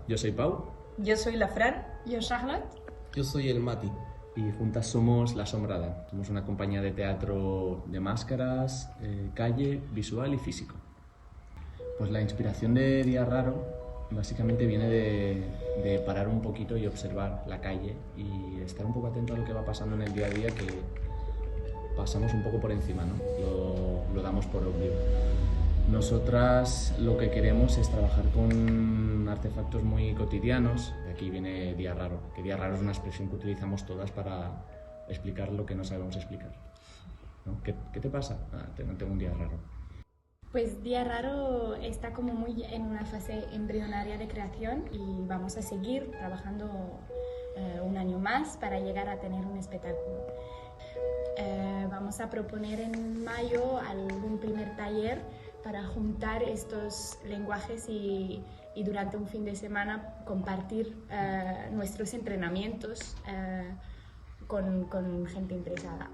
yo soy Pau. Yo soy la Fran. Yo Charlotte. Yo soy el Mati. Y juntas somos La Sombrada. Somos una compañía de teatro de máscaras, calle, visual y físico. Pues la inspiración de Día Raro básicamente viene de parar un poquito y observar la calle y estar un poco atento a lo que va pasando en el día a día, que pasamos un poco por encima, ¿no? Lo damos por obvio. Nosotras lo que queremos es trabajar con artefactos muy cotidianos. De aquí viene Día Raro, que Día Raro es una expresión que utilizamos todas para explicar lo que no sabemos explicar, ¿no? ¿Qué te pasa? Tengo un día raro. Pues Día Raro está como muy en una fase embrionaria de creación y vamos a seguir trabajando un año más para llegar a tener un espectáculo. Vamos a proponer en mayo algún primer taller para juntar estos lenguajes y durante un fin de semana compartir nuestros entrenamientos con gente interesada.